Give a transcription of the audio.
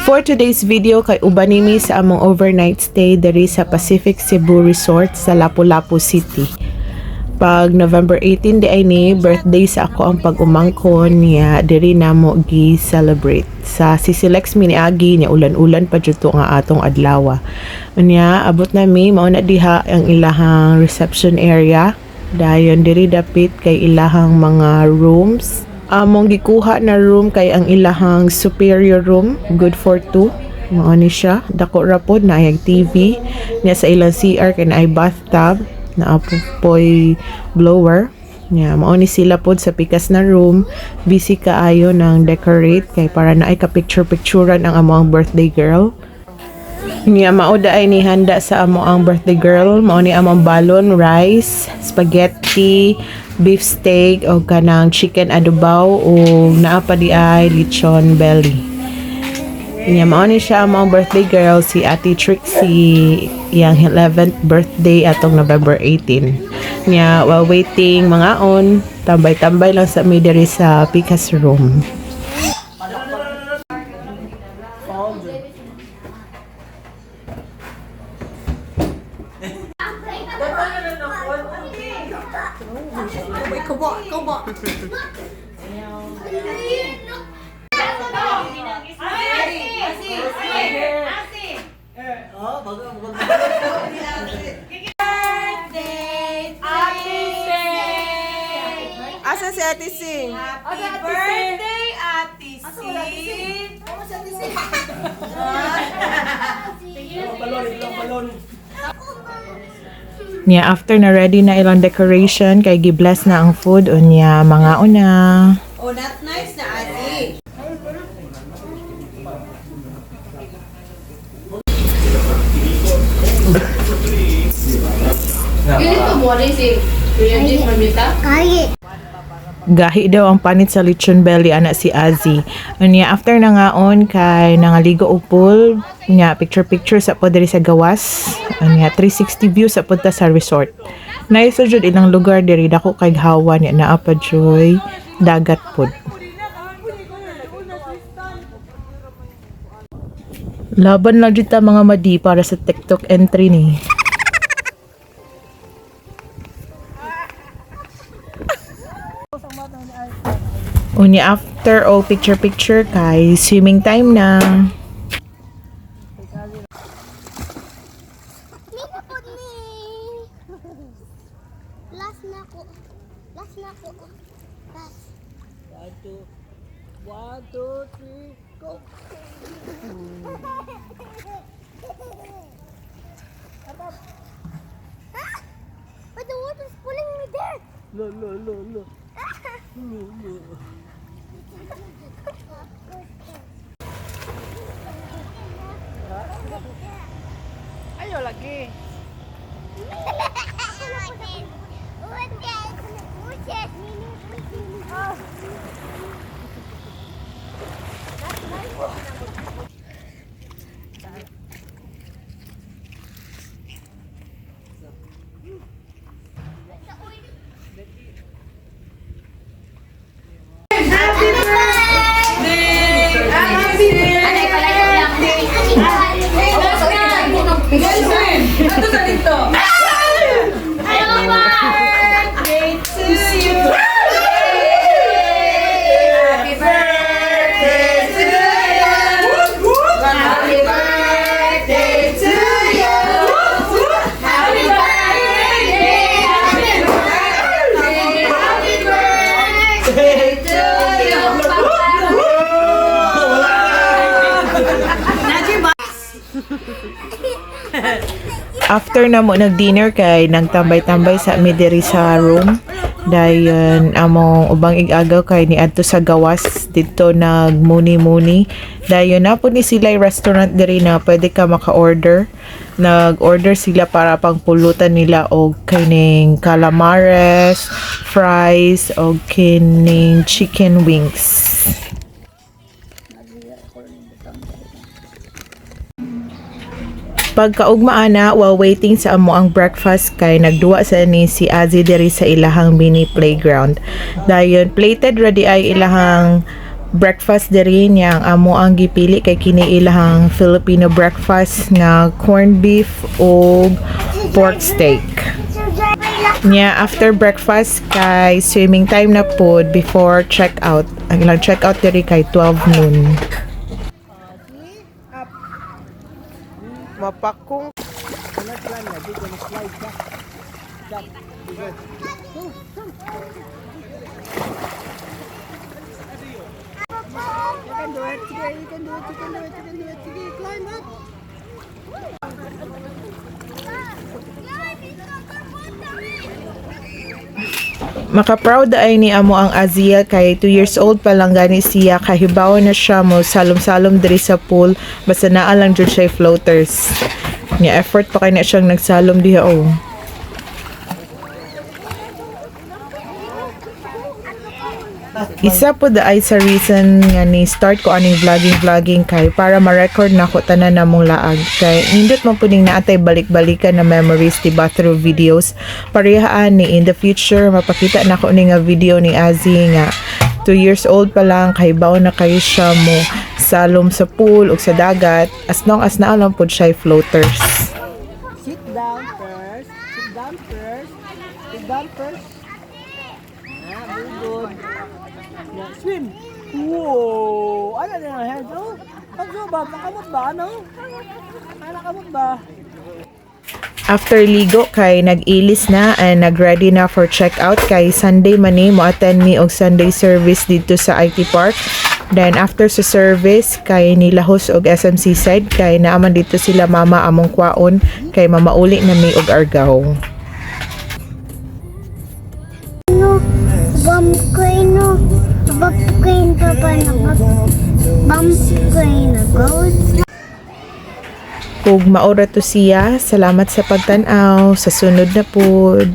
For today's video kay uban nimi sa among overnight stay diri sa Pacific Cebu Resort sa Lapu-Lapu City. Pag November 18 di ay ni birthday sa ako ang pag-umangkon niya diri namo gi-celebrate. Sa Sisilex miniagi niya ulan-ulan pa jud to nga atong adlaw. Unya abot nami mao na diha ang ilahang reception area. Dayon diri dapit kay ilahang mga rooms. Among gikuha na room kay ang ilahang superior room, good for two. Mao ni siya, dako ra pod na ay TV, niya sa ilang CR kay naay bathtub, na apoy blower. Nya mao ni sila pod sa pikas na room, busy kaayo nang decorate kay para naay ka picture-picturean ang among birthday girl. Niya mao daay ni handa sa amo ang birthday girl, mao ni among balon, rice, spaghetti, beef steak o kanang chicken adobaw o naa pa di ay lechon belly. Niya mao ni siya among birthday girl si Ate Trixie, yang 11th birthday atong November 18. Niya while waiting mga on, tambay-tambay lang sa mi diri sa pikas room. Asa si Ate Sing? Happy birthday, Ate Sing! Niya after na ready na ilang decoration kay gi-bless na ang food unya mga una. Oh, not nice na, Ate. Gahi daw ang panit sa lechon belly ana si Azzy. Unya after na ngaon kay nangaligo og pool, nya picture sa pod diri sa gawas. Unya 360 view sa punta sa resort. Nice jud ilang lugar diri dako kay hawa nya naa pa joy dagat pod. Laban lang jud ta mga madi para sa TikTok entry ni. Uni after all picture kay swimming time na. Last na ko. Last. 1, 2, 3, go! But the water's pulling me there. Lo. Ayo lagi. Ito sa dito. Happy birthday to you. Happy birthday to you. Happy birthday to you. Happy birthday. Happy birthday to you. After na mo nag-dinner kay nagtambay-tambay sa mi diri sa room. Dayon among ubang igagaw kay niadto sa gawas dito nagmuni-muni. Dayon na po ni sila restaurant diri na pwede ka maka-order. Nag-order sila para pang pulutan nila og kining calamares, fries og kining chicken wings. Pagkaugmaan na while waiting sa amo ang breakfast kay nagduwa sa ni si Azzy diri sa ilahang mini playground. Dayon plated ready ay ilahang breakfast diri niya ang amo ang gipili kay kini ilahang Filipino breakfast nga corned beef o pork steak. Nya after breakfast kay swimming time na pod before check out. Ang ilang check out diri kay 12 noon. Mapakong You can do it. Sige, you can do it. You can do it. You can do it. Sige, climb up. maka-proud ay ni amo ang Azia kay 2 years old pa lang gani siya kahibaw na siya mo salom-salom diri sa pool basta naa lang jud siya floaters. Nya effort pa kay na siyang nagsalom diha oh. Isa po ay sa reason nga ni start ko aning vlogging kay para ma-record na ko tanan namong laag kay nindot man puning naatay balik-balikan na memories diba through videos parehaan ni in the future mapakita na ko ni nga video ni Azzy nga 2 years old pa lang kahibaw na kayo siya mo salom sa pool o sa dagat as long as naalam po siya floaters. Sit down first. Sit down first. Sit down first. Ah, very good. Yeah, swim. Whoa! Ano na yung hands? Oh, pagso ba? Nakamot ba? Ano? Ay, nakamot ba? After ligo kay nag-ilis na and nag-ready na for check-out kay Sunday man ni mo attend mi og Sunday service dito sa IT Park. Then after sa service kay nilahos og SMC side kay naaman dito sila mama among kwaon kay mamauli na mi og Argao. Bump crane no. Bump crane pa pa na bump crane na goes. Kung maura to siya, salamat sa pagtan-aw sa sunod na pod.